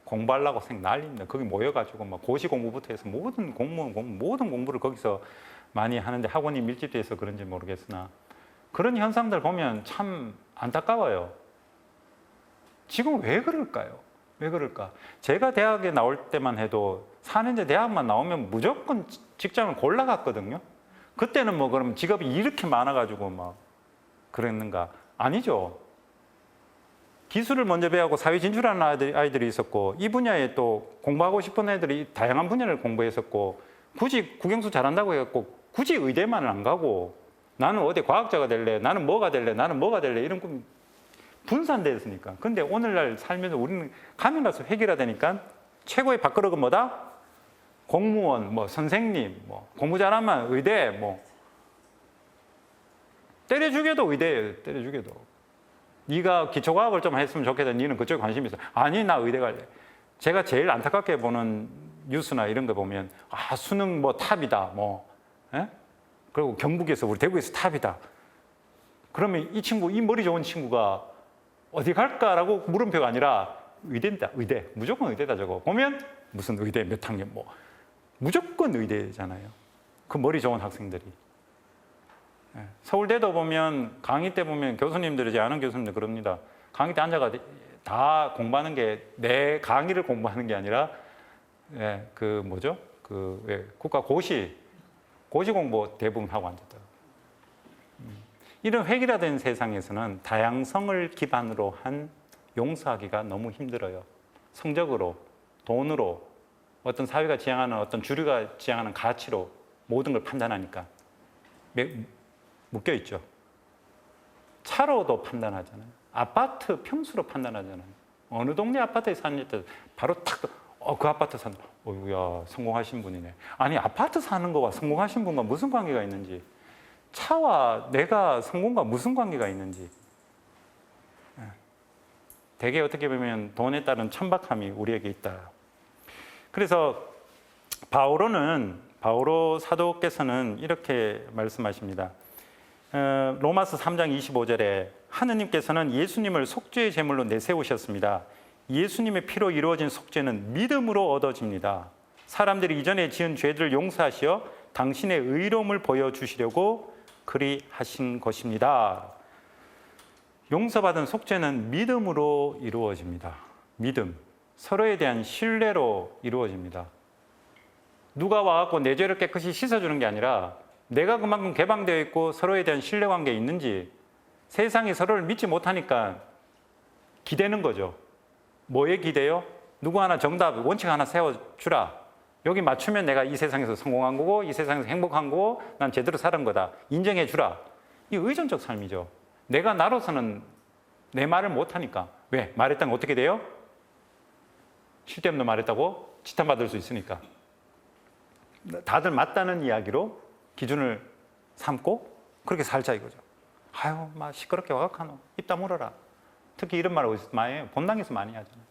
공부하려고 난리입니다. 거기 모여가지고 막 고시 공부부터 해서 모든 공부를 거기서 많이 하는데 학원이 밀집돼서 그런지 모르겠으나 그런 현상들 보면 참 안타까워요. 지금 왜 그럴까요? 왜 그럴까? 제가 대학에 나올 때만 해도 4년제 대학만 나오면 무조건 직장을 골라갔거든요. 그때는 뭐 그럼 직업이 이렇게 많아가지고 막 그랬는가? 아니죠. 기술을 먼저 배우고 사회 진출하는 아이들이 있었고, 이 분야에 또 공부하고 싶은 애들이 다양한 분야를 공부했었고, 굳이 국영수 잘한다고 해갖고 굳이 의대만은 안 가고, 나는 어디 과학자가 될래, 나는 뭐가 될래, 나는 뭐가 될래, 이런 꿈 분산됐으니까. 근데 오늘날 살면서 우리는 가면 가서 해결하다니까 최고의 밥그릇은 뭐다? 공무원, 뭐 선생님, 뭐 공부 잘하면 의대, 뭐 때려 죽여도 의대예요. 때려 죽여도. 네가 기초과학을 좀 했으면 좋겠다. 너는 그쪽에 관심이 있어. 아니, 나 의대 갈래. 제가 제일 안타깝게 보는 뉴스나 이런 거 보면 수능 뭐 탑이다. 뭐 그리고 경북에서 우리 대구에서 탑이다. 그러면 이 친구, 이 머리 좋은 친구가 어디 갈까라고 물음표가 아니라 의대다. 의대. 무조건 의대다 저거. 보면 무슨 의대 몇 학년 뭐 무조건 의대잖아요. 그 머리 좋은 학생들이. 서울대도 보면 강의 때 보면 교수님들이지 아는 교수님들 그럽니다. 강의 때 앉아가 다 공부하는 게 내 강의를 공부하는 게 아니라 그 뭐죠? 국가 고시 공부 대부분 하고 앉았다. 이런 획일화된 세상에서는 다양성을 기반으로 한 용서하기가 너무 힘들어요. 성적으로, 돈으로, 어떤 사회가 지향하는 어떤 주류가 지향하는 가치로 모든 걸 판단하니까 묶여 있죠. 차로도 판단하잖아요. 아파트 평수로 판단하잖아요. 어느 동네 아파트에 사는 때 바로 탁, 그 아파트 산다. 어이구야, 성공하신 분이네. 아니, 아파트 사는 거와 성공하신 분과 무슨 관계가 있는지, 차와 내가 성공과 무슨 관계가 있는지. 되게 어떻게 보면 돈에 따른 천박함이 우리에게 있다. 그래서 바오로 사도께서는 이렇게 말씀하십니다. 로마서 3장 25절에 하느님께서는 예수님을 속죄의 제물로 내세우셨습니다. 예수님의 피로 이루어진 속죄는 믿음으로 얻어집니다. 사람들이 이전에 지은 죄들을 용서하시어 당신의 의로움을 보여주시려고 그리하신 것입니다. 용서받은 속죄는 믿음으로 이루어집니다. 믿음, 서로에 대한 신뢰로 이루어집니다. 누가 와갖고 내 죄를 깨끗이 씻어주는 게 아니라 내가 그만큼 개방되어 있고 서로에 대한 신뢰관계에 있는지, 세상이 서로를 믿지 못하니까 기대는 거죠. 뭐에 기대요? 누구 하나 정답, 원칙 하나 세워주라. 여기 맞추면 내가 이 세상에서 성공한 거고 이 세상에서 행복한 거고 난 제대로 살은 거다. 인정해 주라. 이 의존적 삶이죠. 내가 나로서는 내 말을 못하니까. 왜? 말했다면 어떻게 돼요? 쓸데없는 말했다고 지탄받을 수 있으니까. 다들 맞다는 이야기로 기준을 삼고 그렇게 살자 이거죠. 아유, 막 시끄럽게 와각하노. 입 다물어라. 특히 이런 말을 어디서 많이 해요? 본당에서 많이 하잖아요.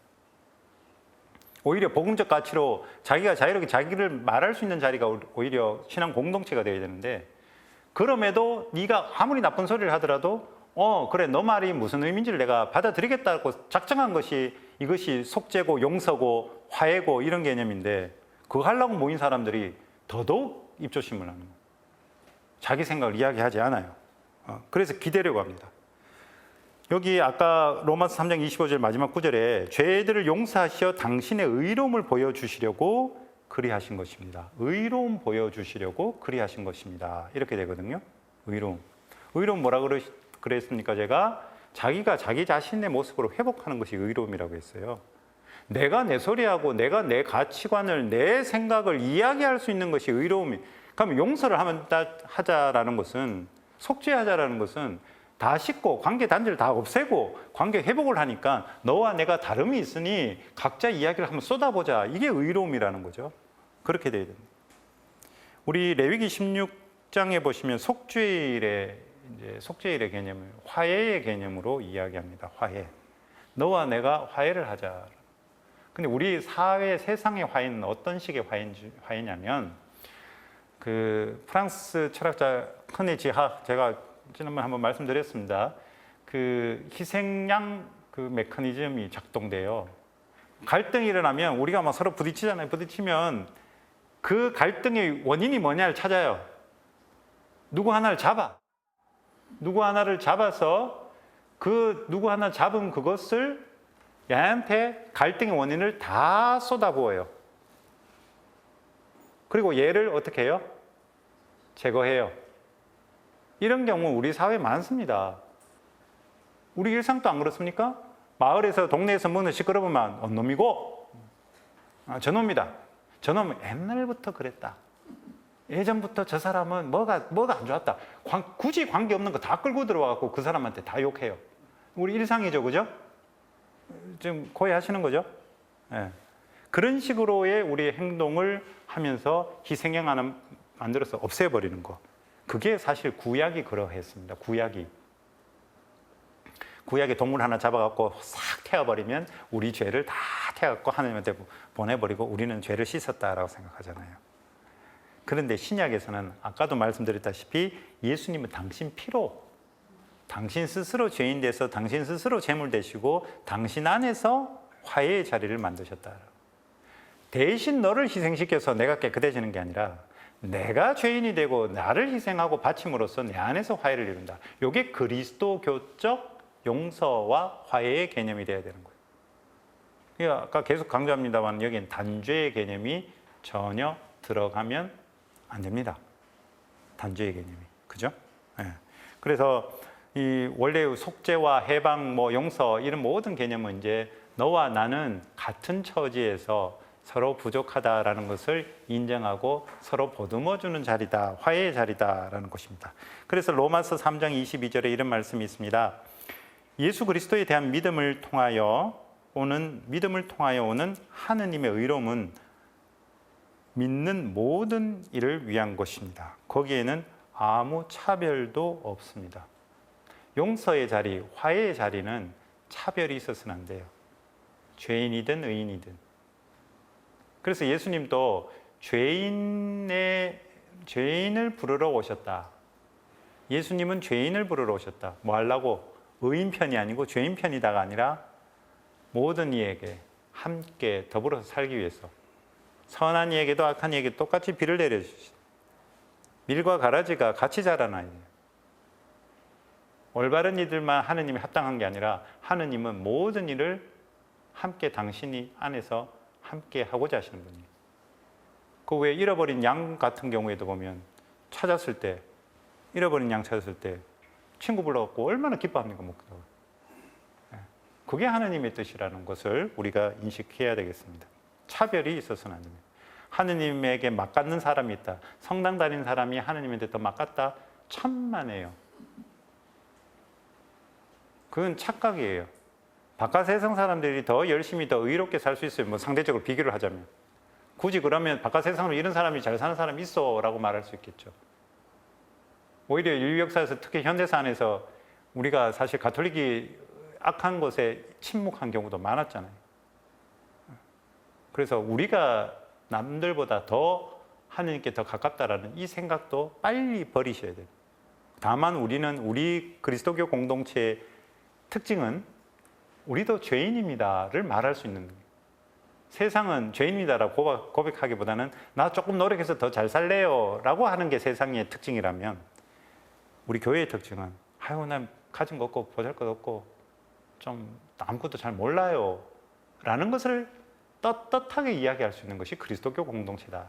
오히려 복음적 가치로 자기가 자유롭게 자기를 말할 수 있는 자리가 오히려 신앙 공동체가 되어야 되는데, 그럼에도 네가 아무리 나쁜 소리를 하더라도 그래, 너 말이 무슨 의미인지를 내가 받아들이겠다고 작정한 것이 이것이 속죄고 용서고 화해고 이런 개념인데, 그거 하려고 모인 사람들이 더더욱 입조심을 하는 거예요. 자기 생각을 이야기하지 않아요. 그래서 기대려고 합니다. 여기 아까 로마서 3장 25절 마지막 구절에 죄들을 용서하시어 당신의 의로움을 보여주시려고 그리하신 것입니다. 의로움 보여주시려고 그리하신 것입니다. 이렇게 되거든요. 의로움. 의로움 뭐라 그랬습니까? 제가 자기가 자기 자신의 모습으로 회복하는 것이 의로움이라고 했어요. 내가 내 소리하고 내가 내 가치관을, 내 생각을 이야기할 수 있는 것이 의로움이. 그럼 용서를 하자라는 것은, 속죄하자라는 것은 다 씻고 관계 단절을 다 없애고 관계 회복을 하니까 너와 내가 다름이 있으니 각자 이야기를 한번 쏟아보자. 이게 의로움이라는 거죠. 그렇게 돼야 됩니다. 우리 레위기 16장에 보시면 속죄일의 개념을 화해의 개념으로 이야기합니다. 화해. 너와 내가 화해를 하자. 근데 우리 사회 세상의 화해는 어떤 식의 화해냐면, 그 프랑스 철학자 커네 지하, 제가 지난번에 한번 말씀드렸습니다. 그 희생양 그 메커니즘이 작동돼요. 갈등이 일어나면 우리가 막 서로 부딪히잖아요. 부딪히면 그 갈등의 원인이 뭐냐를 찾아요. 누구 하나를 잡아서 그 누구 하나 잡은 그것을 얘한테 갈등의 원인을 다 쏟아부어요. 그리고 얘를 어떻게 해요? 제거해요. 이런 경우 우리 사회에 많습니다. 우리 일상도 안 그렇습니까? 마을에서 동네에서 문을 시끄러우면 언놈이고 저놈이다. 저놈은 옛날부터 그랬다. 예전부터 저 사람은 뭐가 안 좋았다. 굳이 관계없는 거 다 끌고 들어와갖고 그 사람한테 다 욕해요. 우리 일상이죠, 그죠? 지금 고해하시는 거죠? 네. 그런 식으로의 우리 행동을 하면서 희생양 하나 만들어서 없애버리는 거. 그게 사실 구약이 그러했습니다. 구약에 동물 하나 잡아갖고 싹 태워버리면 우리 죄를 다 태워갖고 하나님한테 보내버리고 우리는 죄를 씻었다라고 생각하잖아요. 그런데 신약에서는 아까도 말씀드렸다시피 예수님은 당신 피로 당신 스스로 죄인 돼서 당신 스스로 제물 되시고 당신 안에서 화해의 자리를 만드셨다. 대신 너를 희생시켜서 내가 깨끗해지는 게 아니라 내가 죄인이 되고 나를 희생하고 바침으로써 내 안에서 화해를 이룬다. 이게 그리스도교적 용서와 화해의 개념이 돼야 되는 거예요. 그러니까 아까 계속 강조합니다만 여기는 단죄의 개념이 전혀 들어가면 안 됩니다. 단죄의 개념이. 그죠? 네. 그래서 이 원래 속죄와 해방, 용서 이런 모든 개념은 이제 너와 나는 같은 처지에서 서로 부족하다라는 것을 인정하고 서로 보듬어주는 자리다, 화해의 자리다라는 것입니다. 그래서 로마서 3장 22절에 이런 말씀이 있습니다. 예수 그리스도에 대한 믿음을 통하여 오는 하느님의 의로움은 믿는 모든 일을 위한 것입니다. 거기에는 아무 차별도 없습니다. 용서의 자리, 화해의 자리는 차별이 있어서는 안 돼요. 죄인이든 의인이든. 그래서 예수님도 죄인을 부르러 오셨다. 예수님은 죄인을 부르러 오셨다. 뭐 하려고? 의인 편이 아니고 죄인 편이다가 아니라 모든 이에게 함께 더불어서 살기 위해서 선한 이에게도 악한 이에게 똑같이 비를 내려주시다. 밀과 가라지가 같이 자라나요. 올바른 이들만 하느님이 합당한 게 아니라 하느님은 모든 일을 함께 당신이 안에서 함께 하고자 하시는 분이에요. 그 외에 잃어버린 양 같은 경우에도 보면 잃어버린 양 찾았을 때 친구 불러갖고 얼마나 기뻐합니까? 목사가. 그게 하느님의 뜻이라는 것을 우리가 인식해야 되겠습니다. 차별이 있어서는 안 됩니다. 하느님에게 막갖는 사람이 있다. 성당 다니는 사람이 하느님한테 더 막갖다? 천만에요. 그건 착각이에요. 바깥 세상 사람들이 더 열심히 더 의롭게 살 수 있어요. 상대적으로 비교를 하자면. 굳이 그러면 바깥 세상으로 이런 사람이 잘 사는 사람이 있어 라고 말할 수 있겠죠. 오히려 인류 역사에서 특히 현대사 안에서 우리가 사실 가톨릭이 악한 것에 침묵한 경우도 많았잖아요. 그래서 우리가 남들보다 더 하느님께 더 가깝다라는 이 생각도 빨리 버리셔야 돼요. 다만 우리 그리스도교 공동체의 특징은 우리도 죄인입니다를 말할 수 있는 거예요. 세상은 죄인입니다라고 고백하기보다는 나 조금 노력해서 더 잘 살래요 라고 하는 게 세상의 특징이라면 우리 교회의 특징은 난 가진 거 없고 보잘것 없고 좀 아무것도 잘 몰라요 라는 것을 떳떳하게 이야기할 수 있는 것이 그리스도교 공동체다.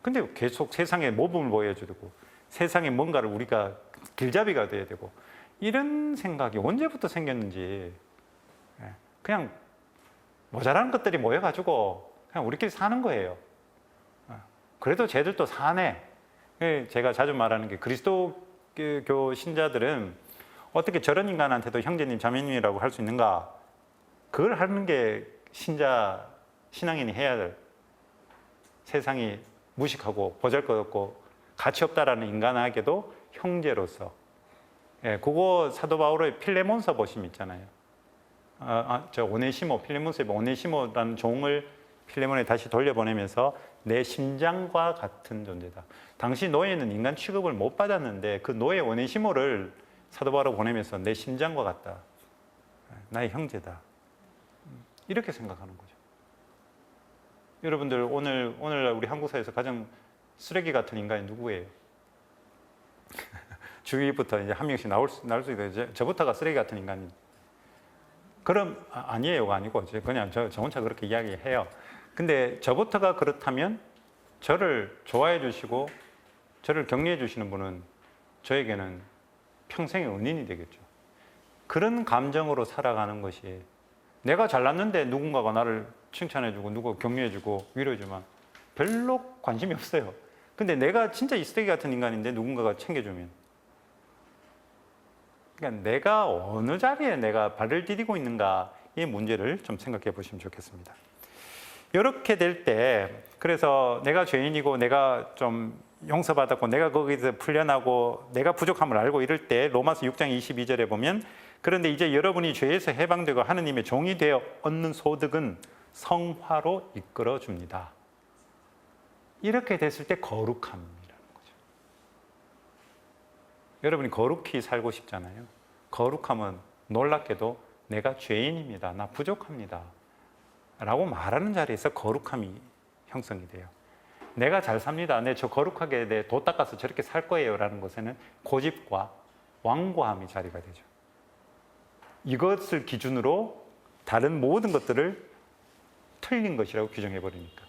근데 계속 세상의 모범을 보여주고 세상에 뭔가를 우리가 길잡이가 돼야 되고 이런 생각이 언제부터 생겼는지 그냥 모자란 것들이 모여가지고 그냥 우리끼리 사는 거예요. 그래도 쟤들도 사네. 제가 자주 말하는 게 그리스도교 신자들은 어떻게 저런 인간한테도 형제님 자매님이라고 할 수 있는가? 그걸 하는 게 신앙인이 해야 될, 세상이 무식하고 보잘것없고 가치 없다라는 인간에게도 형제로서. 그거 사도 바울의 필레몬서 보시면 있잖아요. 필레몬서의 오네시모라는 종을 필레몬에 다시 돌려보내면서 내 심장과 같은 존재다. 당시 노예는 인간 취급을 못 받았는데 그 노예 오네시모를 사도 바울로 보내면서 내 심장과 같다. 나의 형제다. 이렇게 생각하는 거죠. 여러분들 오늘날 우리 한국 사회에서 가장 쓰레기 같은 인간이 누구예요? 주위부터 이제 한 명씩 나올 수 있어요. 저부터가 쓰레기 같은 인간이. 그럼 아니에요가 아니고 그냥 저 혼자 그렇게 이야기해요. 근데 저부터가 그렇다면 저를 좋아해 주시고 저를 격려해 주시는 분은 저에게는 평생의 은인이 되겠죠. 그런 감정으로 살아가는 것이, 내가 잘났는데 누군가가 나를 칭찬해 주고 누가 격려해 주고 위로해 주면 별로 관심이 없어요. 근데 내가 진짜 이 쓰레기 같은 인간인데 누군가가 챙겨주면, 그러니까 내가 어느 자리에 내가 발을 디디고 있는가, 이 문제를 좀 생각해 보시면 좋겠습니다. 이렇게 될 때, 그래서 내가 죄인이고 내가 좀 용서받았고 내가 거기서 풀려나고 내가 부족함을 알고 이럴 때 로마서 6장 22절에 보면, 그런데 이제 여러분이 죄에서 해방되고 하느님의 종이 되어 얻는 소득은 성화로 이끌어 줍니다. 이렇게 됐을 때 거룩함이라는 거죠. 여러분이 거룩히 살고 싶잖아요. 거룩함은 놀랍게도 내가 죄인입니다. 나 부족합니다. 라고 말하는 자리에서 거룩함이 형성이 돼요. 내가 잘 삽니다. 네, 저 거룩하게 내 도 닦아서 저렇게 살 거예요. 라는 것에는 고집과 완고함이 자리가 되죠. 이것을 기준으로 다른 모든 것들을 틀린 것이라고 규정해 버리니까.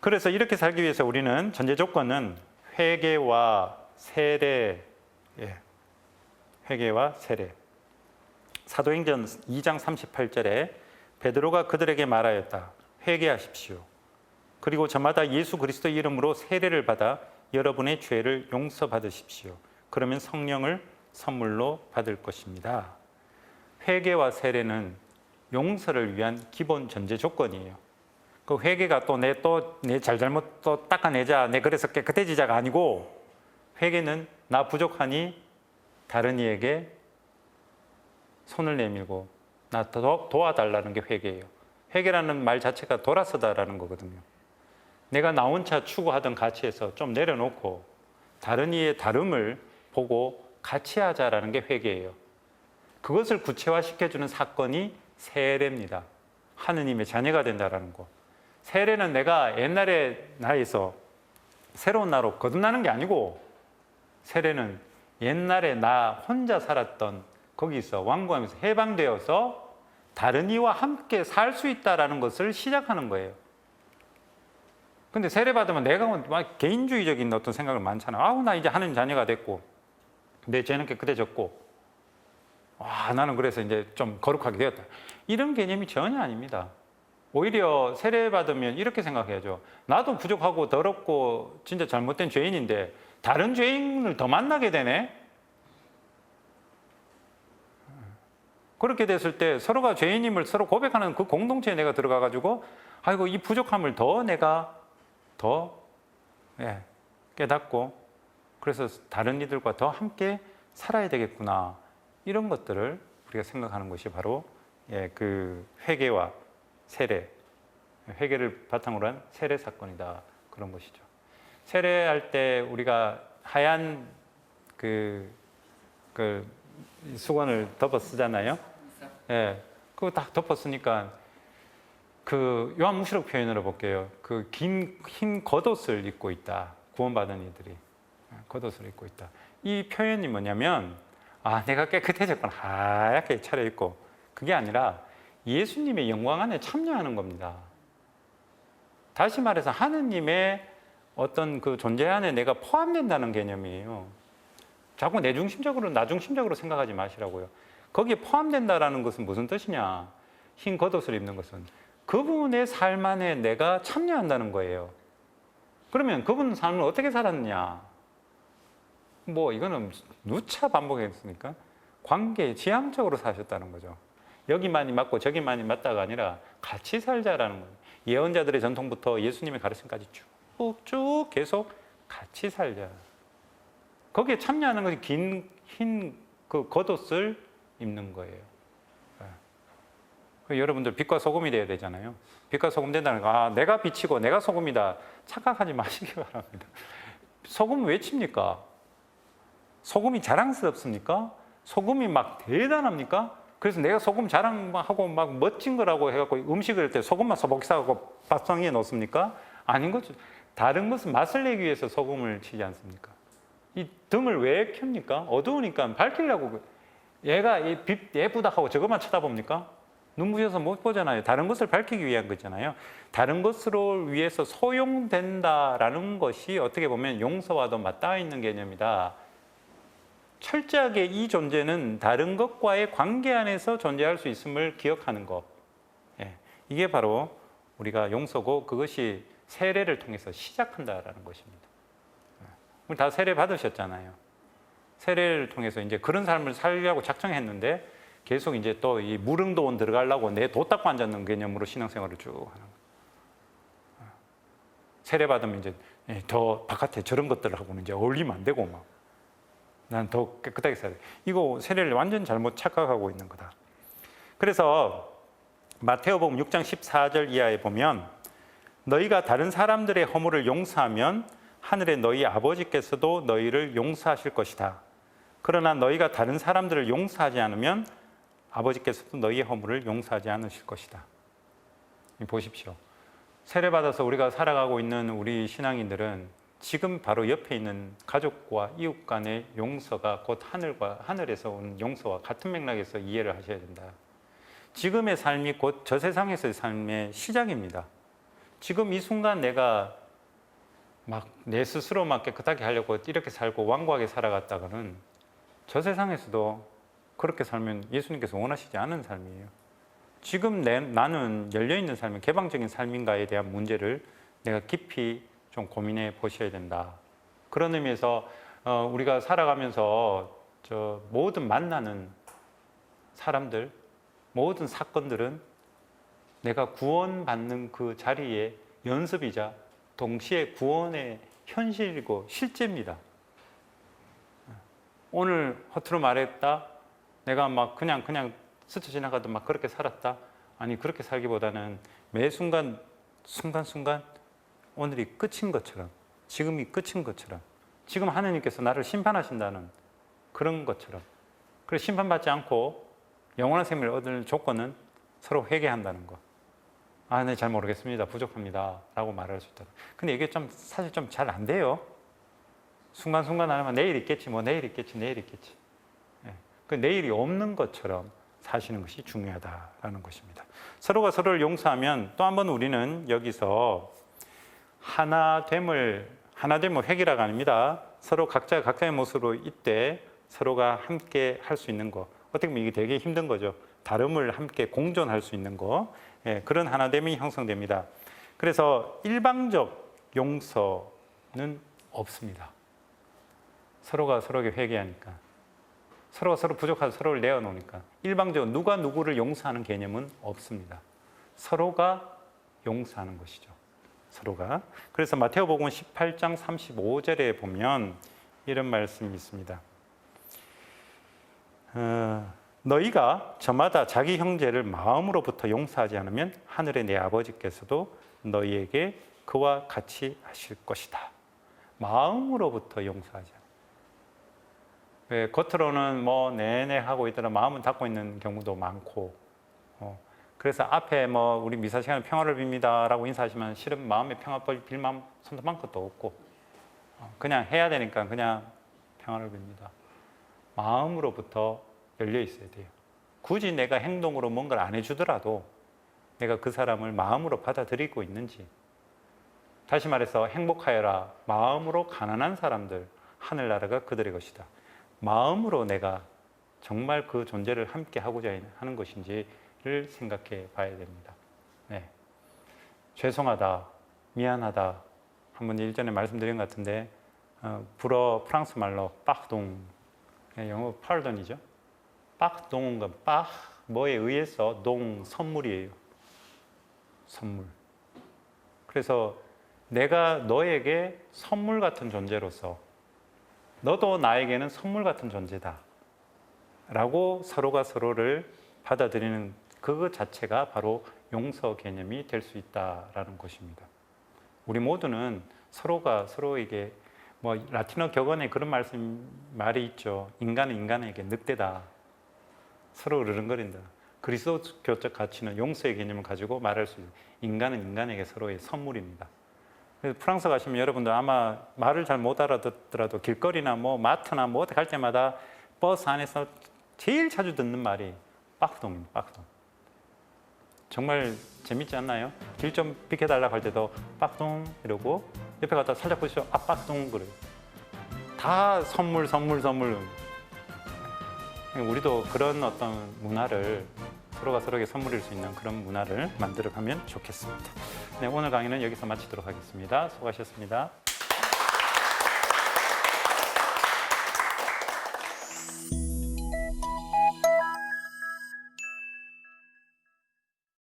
그래서 이렇게 살기 위해서 우리는 전제 조건은 회개와 세례, 회개와 세례. 사도행전 2장 38절에 베드로가 그들에게 말하였다. 회개하십시오. 그리고 저마다 예수 그리스도의 이름으로 세례를 받아 여러분의 죄를 용서받으십시오. 그러면 성령을 선물로 받을 것입니다. 회개와 세례는 용서를 위한 기본 전제 조건이에요. 그 회개가 또 내 잘잘못 또 닦아내자, 내 그래서 깨끗해지자가 아니고, 회개는 나 부족하니 다른 이에게 손을 내밀고 나 도와달라는 게 회개예요. 회개라는 말 자체가 돌아서다라는 거거든요. 내가 나 혼자 추구하던 가치에서 좀 내려놓고 다른 이의 다름을 보고 같이 하자라는 게 회개예요. 그것을 구체화시켜주는 사건이 세례입니다. 하느님의 자녀가 된다라는 거. 세례는 내가 옛날의 나에서 새로운 나로 거듭나는 게 아니고, 세례는 옛날에 나 혼자 살았던 거기서 완고하면서 해방되어서 다른 이와 함께 살 수 있다는 것을 시작하는 거예요. 근데 세례 받으면 내가 막 개인주의적인 어떤 생각을 많잖아. 아우, 나 이제 하느님 자녀가 됐고 내 죄는 깨끗해졌고, 나는 그래서 이제 좀 거룩하게 되었다. 이런 개념이 전혀 아닙니다. 오히려 세례 받으면 이렇게 생각해야죠. 나도 부족하고 더럽고 진짜 잘못된 죄인인데 다른 죄인을 더 만나게 되네. 그렇게 됐을 때 서로가 죄인임을 서로 고백하는 그 공동체에 내가 들어가가지고, 아이고, 이 부족함을 더 내가 깨닫고, 그래서 다른 이들과 더 함께 살아야 되겠구나. 이런 것들을 우리가 생각하는 것이 바로 그 회개와 세례, 회개를 바탕으로 한 세례 사건이다. 그런 것이죠. 세례할 때 우리가 하얀 그 수건을 덮어 쓰잖아요. 그거 딱 덮어 쓰니까 그 요한묵시록 표현으로 볼게요. 그 흰 겉옷을 입고 있다. 구원받은 이들이 겉옷을 입고 있다. 이 표현이 뭐냐면, 내가 깨끗해졌구나. 하얗게 차려입고. 그게 아니라 예수님의 영광 안에 참여하는 겁니다. 다시 말해서 하느님의 어떤 그 존재 안에 내가 포함된다는 개념이에요. 자꾸 내 중심적으로, 나 중심적으로 생각하지 마시라고요. 거기에 포함된다라는 것은 무슨 뜻이냐? 흰 겉옷을 입는 것은 그분의 삶 안에 내가 참여한다는 거예요. 그러면 그분 삶을 어떻게 살았느냐? 이거는 누차 반복했으니까 관계, 지향적으로 사셨다는 거죠. 여기만이 맞고 저기만이 맞다가 아니라 같이 살자라는 거예요. 예언자들의 전통부터 예수님의 가르침까지 쭉 계속 같이 살자. 거기에 참여하는 것이 흰 그 겉옷을 입는 거예요. 여러분들 빛과 소금이 돼야 되잖아요. 빛과 소금 된다는 거, 내가 빛이고 내가 소금이다. 착각하지 마시기 바랍니다. 소금은 왜 칩니까? 소금이 자랑스럽습니까? 소금이 막 대단합니까? 그래서 내가 소금 자랑하고 막 멋진 거라고 해갖고 음식을 할 때 소금만 소복 싸고 밥상 위에 놓습니까? 아닌 거죠. 다른 것은 맛을 내기 위해서 소금을 치지 않습니까? 이 등을 왜 켭니까? 어두우니까 밝히려고. 얘가 예쁘다 하고 저것만 쳐다봅니까? 눈부셔서 못 보잖아요. 다른 것을 밝히기 위한 거잖아요. 다른 것으로 위해서 소용된다라는 것이 어떻게 보면 용서와도 맞닿아 있는 개념이다. 철저하게 이 존재는 다른 것과의 관계 안에서 존재할 수 있음을 기억하는 것. 예, 이게 바로 우리가 용서고 그것이 세례를 통해서 시작한다라는 것입니다. 우리 다 세례 받으셨잖아요. 세례를 통해서 이제 그런 삶을 살려고 작정했는데 계속 이제 또 이 무릉도원 들어가려고 내 도 닦고 앉았는 개념으로 신앙생활을 쭉 하는 거예요. 세례 받으면 이제 더 바깥에 저런 것들하고는 이제 어울리면 안 되고 막 난 더 깨끗하게 살아야 돼. 이거 세례를 완전 잘못 착각하고 있는 거다. 그래서 마태오복음 6장 14절 이하에 보면 너희가 다른 사람들의 허물을 용서하면 하늘의 너희 아버지께서도 너희를 용서하실 것이다. 그러나 너희가 다른 사람들을 용서하지 않으면 아버지께서도 너희의 허물을 용서하지 않으실 것이다. 보십시오. 세례받아서 우리가 살아가고 있는 우리 신앙인들은 지금 바로 옆에 있는 가족과 이웃 간의 용서가 곧 하늘에서 온 용서와 같은 맥락에서 이해를 하셔야 된다. 지금의 삶이 곧 저 세상에서의 삶의 시작입니다. 지금 이 순간 내가 막 내 스스로만 깨끗하게 하려고 이렇게 살고 완고하게 살아갔다가는 저 세상에서도 그렇게 살면 예수님께서 원하시지 않은 삶이에요. 지금 나는 열려있는 삶, 개방적인 삶인가에 대한 문제를 내가 깊이 좀 고민해 보셔야 된다. 그런 의미에서 우리가 살아가면서 저 모든 만나는 사람들, 모든 사건들은 내가 구원받는 그 자리의 연습이자 동시에 구원의 현실이고 실제입니다. 오늘 허투루 말했다. 내가 막 그냥 스쳐 지나가도 막 그렇게 살았다. 아니 그렇게 살기보다는 매 순간 오늘이 끝인 것처럼, 지금이 끝인 것처럼, 지금 하느님께서 나를 심판하신다는 그런 것처럼, 그래서 심판받지 않고 영원한 생명을 얻을 조건은 서로 회개한다는 것. 아, 네, 잘 모르겠습니다. 부족합니다. 라고 말할 수 있다. 근데 이게 사실 좀 잘 안 돼요. 순간순간 하면 내일 있겠지, 내일 있겠지. 예. 그 내일이 없는 것처럼 사시는 것이 중요하다라는 것입니다. 서로가 서로를 용서하면 또 한 번 우리는 여기서 하나됨을 획일화가 아닙니다. 서로 각자 각자의 모습으로 이때 서로가 함께 할 수 있는 것. 어떻게 보면 이게 되게 힘든 거죠. 다름을 함께 공존할 수 있는 거. 예, 그런 하나됨이 형성됩니다. 그래서 일방적 용서는 없습니다. 서로가 서로에게 회개하니까. 서로가 서로 부족해서 서로를 내어놓으니까. 일방적으로 누가 누구를 용서하는 개념은 없습니다. 서로가 용서하는 것이죠. 서로가. 그래서 마태오복음 18장 35절에 보면 이런 말씀이 있습니다. 너희가 저마다 자기 형제를 마음으로부터 용서하지 않으면 하늘의 내 아버지께서도 너희에게 그와 같이 하실 것이다. 마음으로부터 용서하지 않아요. 왜 겉으로는 뭐 내내 하고 있더라 마음은 닫고 있는 경우도 많고, 그래서 앞에 뭐 우리 미사 시간에 평화를 빕니다라고 인사하시면 실은 마음에 평화 빌 마음 손도 것도 없고, 그냥 해야 되니까 그냥 평화를 빕니다. 마음으로부터 열려 있어야 돼요. 굳이 내가 행동으로 뭔가를 안 해주더라도 내가 그 사람을 마음으로 받아들이고 있는지. 다시 말해서 행복하여라. 마음으로 가난한 사람들 하늘나라가 그들의 것이다. 마음으로 내가 정말 그 존재를 함께 하고자 하는 것인지를 생각해 봐야 됩니다. 네. 죄송하다, 미안하다. 한번 일전에 말씀드린 것 같은데 불어 프랑스 말로 빠동, 영어 파르던이죠. 빠동은 빠 뭐에 의해서 동 선물이에요. 선물. 그래서 내가 너에게 선물 같은 존재로서 너도 나에게는 선물 같은 존재다 라고 서로가 서로를 받아들이는 그 자체가 바로 용서 개념이 될 수 있다라는 것입니다. 우리 모두는 서로가 서로에게 뭐 라틴어 격언에 그런 말이 있죠. 인간은 인간에게 늑대다. 서로 으르렁거린다. 그리스도교적 가치는 용서의 개념을 가지고 말할 수 있는, 인간은 인간에게 서로의 선물입니다. 그래서 프랑스 가시면 여러분들 아마 말을 잘 못 알아듣더라도 길거리나 뭐 마트나 뭐 어디 갈 때마다 버스 안에서 제일 자주 듣는 말이 빠꾸동입니다. 빠꾸동. 정말 재밌지 않나요? 길 좀 비켜달라고 할 때도 빠꾸동 이러고 옆에 갔다 살짝 보시죠. 아, 빠꾸동 그래요. 다 선물. 우리도 그런 어떤 문화를 서로가 서로에게 선물일 수 있는 그런 문화를 만들어가면 좋겠습니다. 네, 오늘 강의는 여기서 마치도록 하겠습니다. 수고하셨습니다.